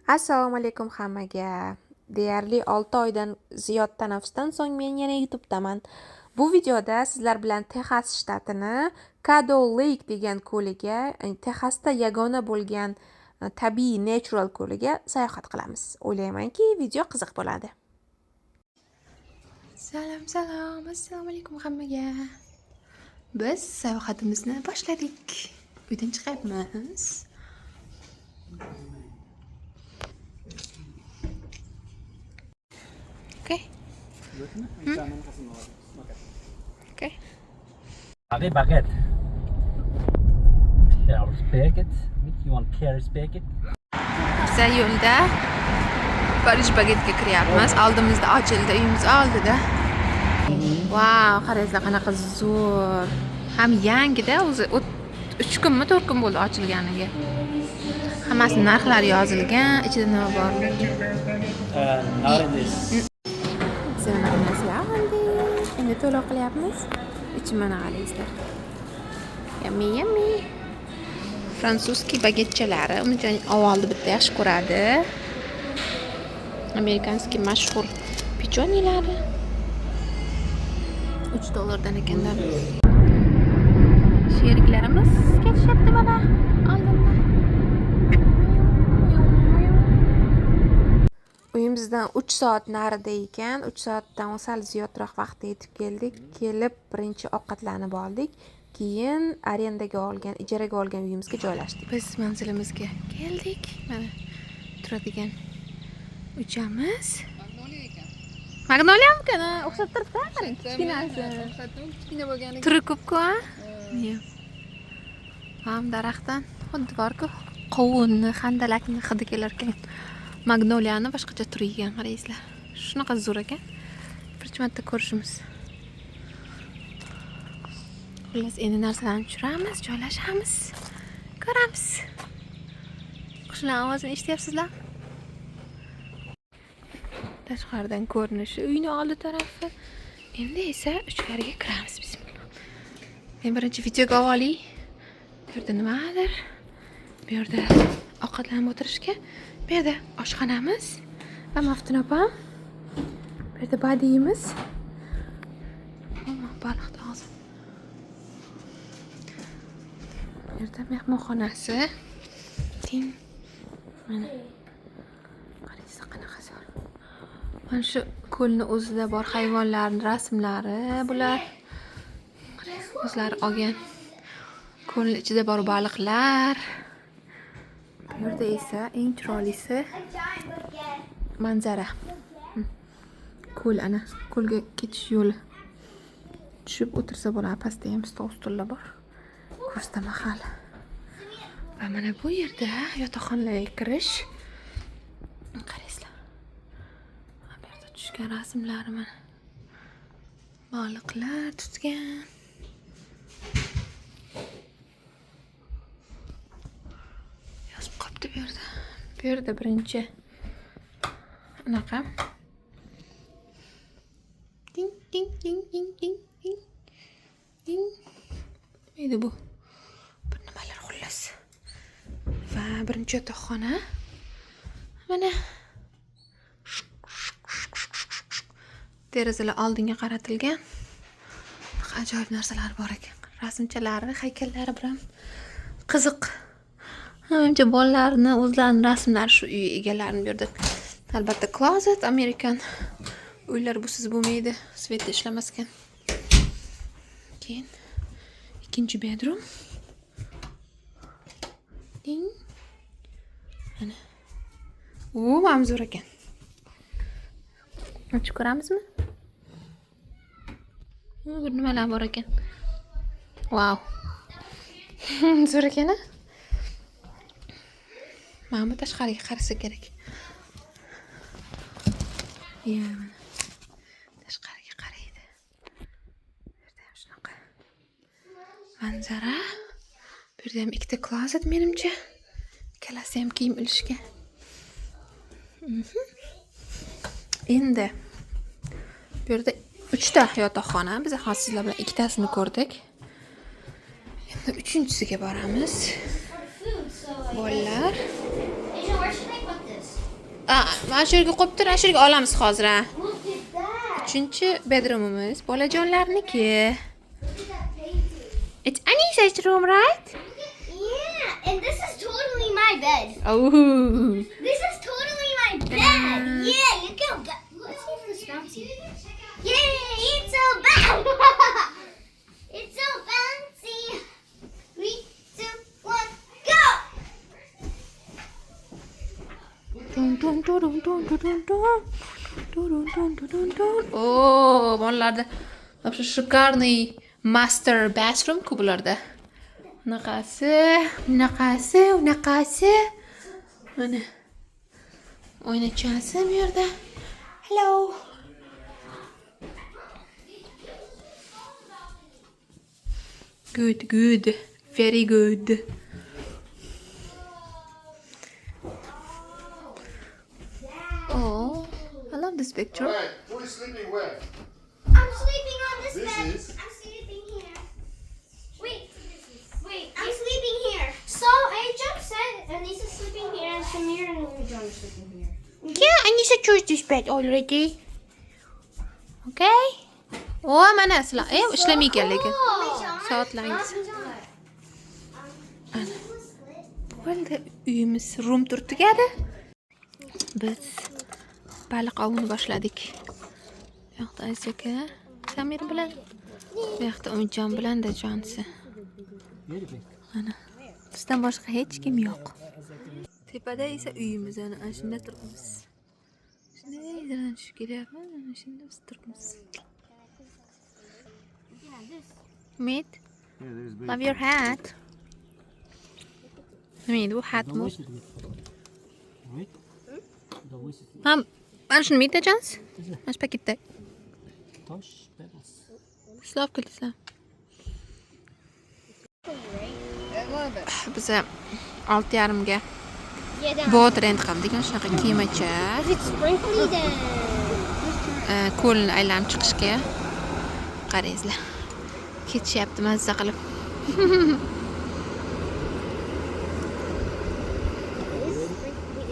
Assalomu alaykum hammaga. Deyarli 6 oydan ziyod tanaffusdan so'ng men yana YouTube'daman. Bu videoda sizlar bilan Texas shtatini Caddo Lake degan ko'liga, Texasda yagona bo'lgan tabiiy natural ko'liga sayohat qilamiz. O'ylaymanki, video qiziq bo'ladi. Salom, assalomu alaykum hammaga. Biz sayohatimizni boshladik. Uydan chiqyapmiz. Okay. Okay. Allez, baguette. Ja, aber baguette. You want Paris baguette? Biz yo'lda Parij bagetga kiryapmiz. Oldimizda ochildi, uyimiz oldida. Wow, qaranglar qanaqa zo'r. Ham yangida, o'zi 3 kunmi, 4 kun bo'ldi ochilganiga. Hammasi narxlari yozilgan, ichida nima bor? Naranjis. Endi to'lov qilyapmiz. Ichini mana qaranglar. Yummy. Fransuskiy bagetchalari, umijon avvalda bitta yaxshi ko'radi. Amerikanskiy mashhur pechonilari. $3 ekanlar. Sheriklarimiz ketishyapti mana oldinda. Uyimizdan 3 soat narida ekan, 3 soatdan sal ziyodroq vaqtda yetib keldik. Kelib birinchi ovqatlanib oldik. Keyin ijaraga olgan uyimizga joylashdik. Biz manzilimizga keldik. Mana turadigan uchamiz. Magnoliyamkan, o'xshab turibdi, qarang, kichkinasi. Kichkina bo'lgani. Turi ko'p-ku, ha? Yo'q. Ham daraxtdan xuddi bor-ku, qovunni, handalakni hidi kelar ekan. Magnoliyani boshqacha turi ekan, qaranglar. Shunaqa zo'r ekan. Birinchi marta ko'rishimiz. Xullas, endi narsalarni tushiramiz, joylashamiz, ko'ramiz. Qushlar ovozini eshityapsizlar? Tashqaridan ko'rinishi uyning oldi tarafi. Endi esa ichkariga kiramiz. Bismillah. Men birinchi videoga olay. Bu yerda nimadir? Bu yerda ovqatlanib o'tirishga, bu yerda oshxonamiz va Maftun opam. Bu yerda badiyimiz. Baliqni hozir. Bu yerda mehmonxonasi. Ting. Mana. Qaranglar qanaqa zo'r. Mana shu ko'lni o'zida bor hayvonlarning rasmlari bular. O'zlari olgan. Ko'lning ichida bor baliqlar. Bu yerda esa eng chiroylisi manzara. Ko'l ana, ko'lga ketish yo'li. Tushib o'tirsa bo'ladi, pastda ham stol-stullar bor. Kursta mahal. Va mana bu yerda yotoqxonalarga kirish. Qaranglar. Bu yerda tushgan rasmlari mana. Baliqlar tutgan. Yozib qopti bu yerda. Bu yerda birinchi anaqa. Ding. Neydi bu? Bir nimalar xullas. Va birinchi yotoqxona. Mana derazalar oldinga qaratilgan. Ajoyib narsalar bor ekan. Rasmchalari, haykallari bilan qiziq. Menimcha bolalarni o'zlarining rasmlari shu uy egalarini bu yerda. Albatta closet, Amerikan uylar busiz bo'lmaydi, svetda ishlamas ekan. Keyin ikkinchi bedroom. Ding. Mana. Mana zo'r ekan. Ochib ko'ramizmi? Bir nimalar bor ekan. Wow. Zo'r ekan. Mana bu tashqariga qarasa kerak. Mana. Tashqariga qaraydi. Bu yerda ham shunaqa manzara. Bu yerda ham ikkita closet menimcha. Ikkalasi ham kiyim ilishga. Endi bu yerda 3 ta yotoqxona. Biz hozir sizlar bilan ikkitasini ko'rdik. Endi 3-chisiga boramiz. Bolalar. Mana shu yerga qo'yib tur, ana shu yerga olamiz hozir, ha. Look at that. 3-bedroomimiz bolajonlarniki. Look at that painting. It's Anisha's room, right? Yeah, and this is totally my bed. Oh. This is totally my bed. Yeah, you go. Let's see if this bouncy. Yay, it's so bouncy. It's so bouncy. 3, 2, 1, go. Oh, bolalarda вообще шикарный master bathroom ku bularda. Bunaqasi. Mana o'ynachasi bu yerda. Hello. Good. Very good. Oh, I love this picture. Alright, who is sleeping where? I'm sleeping on this This bed. is- I'm sleeping here. Wait. I'm sleeping here. So Angel said Anisha's sleeping here, and Samir and John are sleeping here. Yeah, Anisha chose this bed already. Okay. Oh, mana sizlar, ishlamay ekan lekin. Soatlaringiz. Bo'ldi, uyimiz room tur tugadi. Biz baliq ovini boshladik. Bu yoqda Aziz aka, Samir bilan, bu yoqda Umidjon bilan da jonsi. Mana bizdan boshqa hech kim yo'q. Tepada esa uyimiz, ana shunda turibmiz. Shunday izlanishib kelyapmiz, ana shunda biz turibmiz. Umid, love your hat. Umid, bu hatmi? Mana shuni miyda jans? Mana shu paketda. Tosh, pebbles. Sizlar olib kelasizlar. Biz 6:30ga boat rent qildik. Shunaqa kemacha. It's sprinkly then. Ko'lni aylanib chiqishga qarangizlar. Ketishyapti mazza qilib.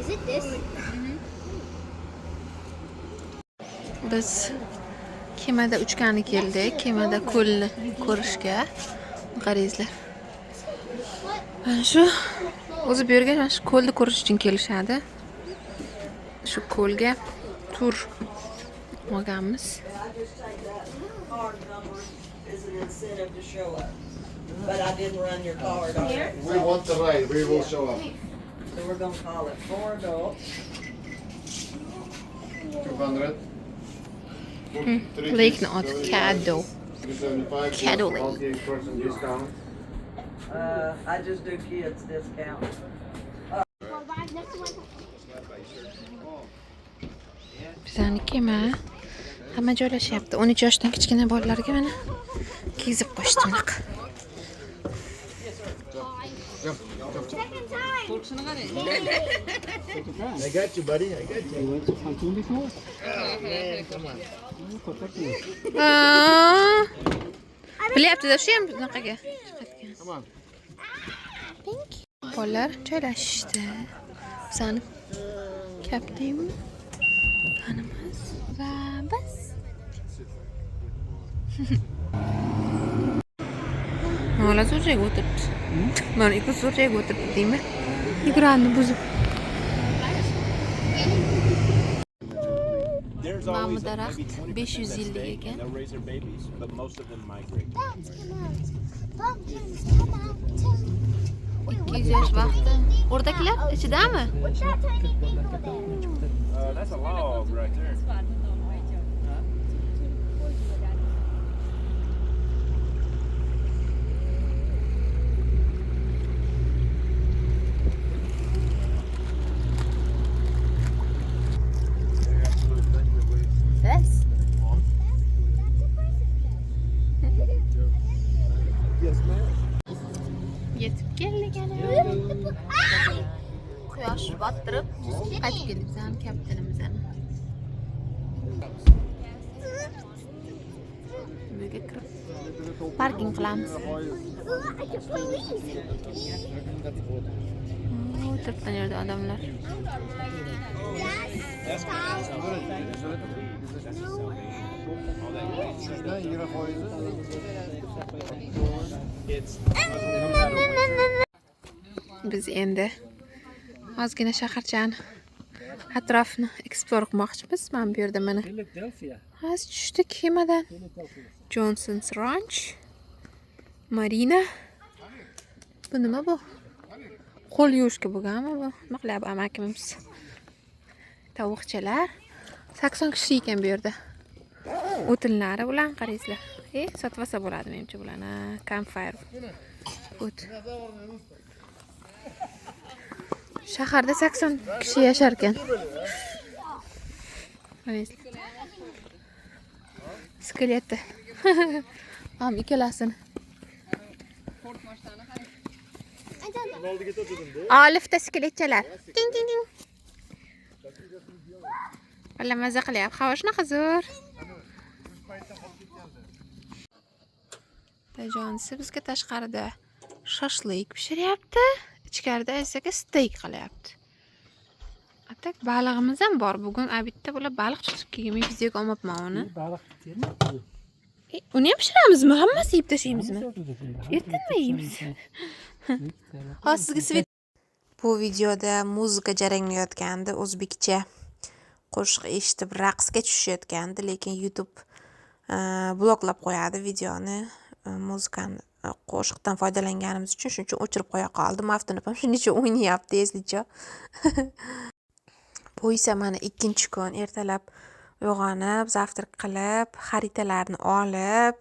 Is it this? Biz kemada uchgani keldik. Kemada ko'lni ko'rishga. Qarangizlar. Mana shu o'zi bu yerga mana shu ko'lni ko'rish uchun kelishadi. Shu ko'lga tur olganmiz. Is an incentive to show up. But I didn't run your card already. We want the ride, we will show up. So we're gonna call it 4 adults. 200. Lekni oti Kado. 375. Cattle. Person discount. I just do kids discount. Bizani kema hamma joylashyapti. 13 yoshdan kichkina bolalarga mana kiyizib qo'yishdi bunaqa. I got you, buddy. I got you. You went to pontoon before? Man, come on. Bilyapti-da, shu ham bunaqaga chiqadigan. Come on. Bolalar joylashishdi. Bizani kaptaymi? Tanimiz va biz. Mana zo'r joyga o'tiribdi. Mana ikki zo'r joyga o'tiribdi deymi? Ekranni buzib. There's Mama always daraxt maybe 20% 500 that yillik stay ekan. and they'll raise their babies, but most of them migrate. Pumpkins come out too. 200 yosh vaqti. O'rdaklar ichidami? What's that tiny people there? That's a log right there. Biz Yes, ma'am. yetib keldik ana. Quyosh bottirib qaytib keldik bizani kaptanimiz ana. Bu yerga kirib parking qilamiz. O'tiribdi yerda odamlar. Yes. Shundan 20%. Biz endi ozgina shaharchani atrofini eksplor qilmoqchimiz. Mana bu yerda mana Philadelphia. hozir tushdik kemadan. Johnson's Ranch, Marina. Bu nima bu? Qo'l yuvishga bo'lganmi bu? Nima qilyapti amakimiz? Tovuqchalar. 80 kishi ekan bu yerda. O'tinlari bilan qaraysizlar. Sotmasa bo'ladi menimcha bularni. Campfire. O't. Shaharda 80 kishi yashar ekan. Qaraysizlar. Skeletda. Ham ikkalasini. Olifta skeletchalar. Ding ding ding. Valla maza qilyapti. Havo shunaqa zo'r. Dajonisi bizga tashqarida shashlik pishiryapti. Ichkarida esa steak qilyapti. Atak balig'imiz ham bor. Bugun obedda bular baliq tutib kelgan. Men bizga olmabman uni. Baliq termi? Uni ham pishiramizmi? Hammasi yeb tashlaymizmi? Ertaga yeymiz. Hozir sizga svet. Bu videoda muzika jaranglayotgandi, o'zbekcha qo'shiq eshitib raqsga tushayotgandi, lekin YouTube bloklab qo'yadi videoni. Muzikani qo'shiqdan foydalanganimiz uchun shuning uchun o'chirib qo'ya qoldim. Aftinib ham shuning uchun o'ynayapti ezlicha. Bu esa mana ikkinchi kun ertalab uyg'onib, zavtrak qilib, xaritalarni olib,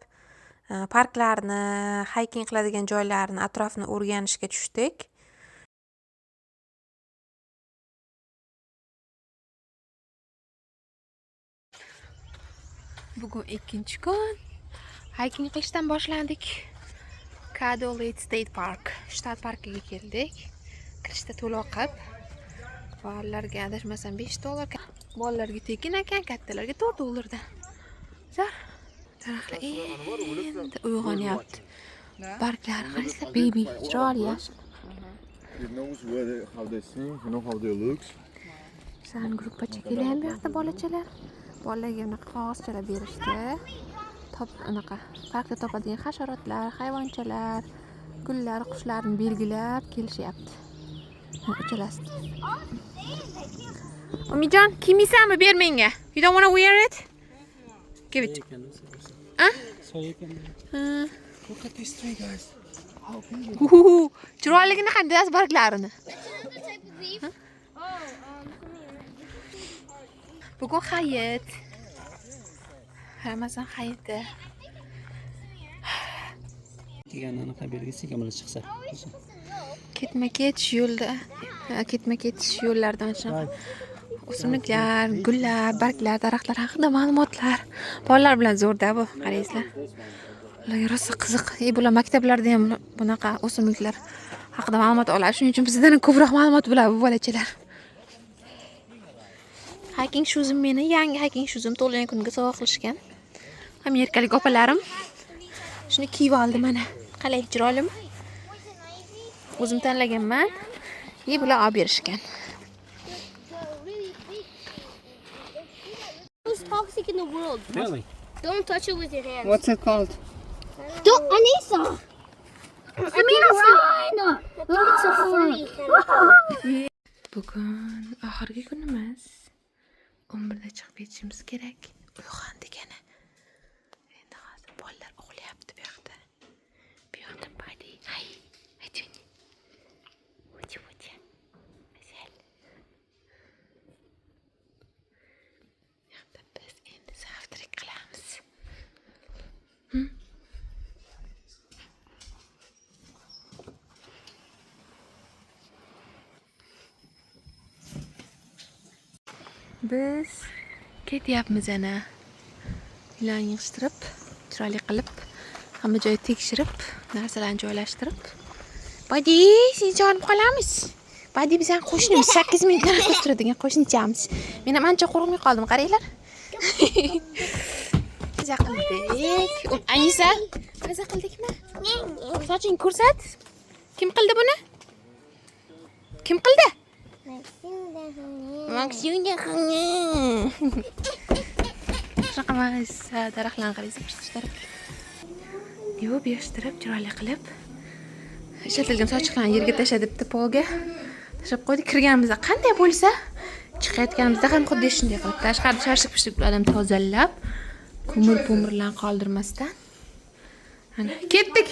parklarni, hiking qiladigan joylarni, atrofni o'rganishga tushdik. Bugun ikkinchi kun. Hiking qilishdan boshlandik. Caddo Lake State Park, shtat parkiga keldik. Kirishda to'lov qilib, bolalarga adashmasam $5. Bolalarga tekin ekan, kattalarga $4 dan. Zo'r. Daraxtlar endi uyg'onyapti. Barglar qaranglar, baby, chiroyli yashil. It knows how they sing, you know how they look. San gruppacha kelgan bu yoqda bolachalar. Bolalarga bunaqa qog'ozchalar berishdi. Anaqa parkda topadigan hasharotlar, hayvonchalar, gullar, qushlarni belgilab kelishyapti. Uchalasi. Umijon, kiymaysanmi? Ber menga. You don't want to wear it? Give it. Look at these three guys. Chiroyligini qanday barglarini. Bugun hayit. Ramazon hayiti. Deganini qabilgisi kamala chiqsa. Ketma-ket yo'lda, ketma-ket yo'llardan shunaqa o'simliklar, gullar, barglar, daraxtlar haqida ma'lumotlar. Bolalar bilan zo'rda bu, qaraysizlar. Ularga rosa qiziq. Bular maktablarda ham bunaqa o'simliklar haqida ma'lumot oladi. Shuning uchun bizdan ko'proq ma'lumot biladi bu bolachalar. Hiking shoes'im meni yangi hiking shoes'im tug'ilgan kunga sovg'a qilishgan. Amerikalik opalarim. Shuni kiyib oldim mana. Qalay, chiroylimi? O'zim tanlaganman. Bular olib berishgan. Most toxic in the world. Really? Don't touch it with your hands. What's it called? Don't, Anissa. Run! Look, it's so funny. Bugun oxirgi kunimiz. 11da chiqib ketishimiz kerak. Uyg'on degani. Endi hozir bolalar uxlayapti bu yoqda. Bu yoqda Badi. Hay, ayting. O'ti. Asal. Yoqda biz endi zavtrak qilamiz. Biz ketyapmiz ana. Ilon yig'ishtirib, chiroyli qilib, hamma joy tekshirib, narsalarni joylashtirib. Badi, seni jo'nib qolamiz. Badi bizning qo'shnimiz 8 minutdan ortiq turadigan qo'shnichamiz. Men ham ancha qo'rqmay qoldim, qaranglar. Maza qildik. Anisa, maza qildikmi? Soching ko'rsat. Kim qildi buni? Kim qildi? Maksimda. shunaqa maysa daraxtlarni qaraysiz, yuvib yig'ishtirib chiroyli qilib ishlatilgan sochiqlarni yerga tasha debdi polga tashlab qo'ydik. Kirganimizda qanday bo'lsa chiqayotganimizda ham xuddi shunday qilib tashqarida charchib bilan tozalab ko'mir-po'mirlarni qoldirmasdan ana ketdik.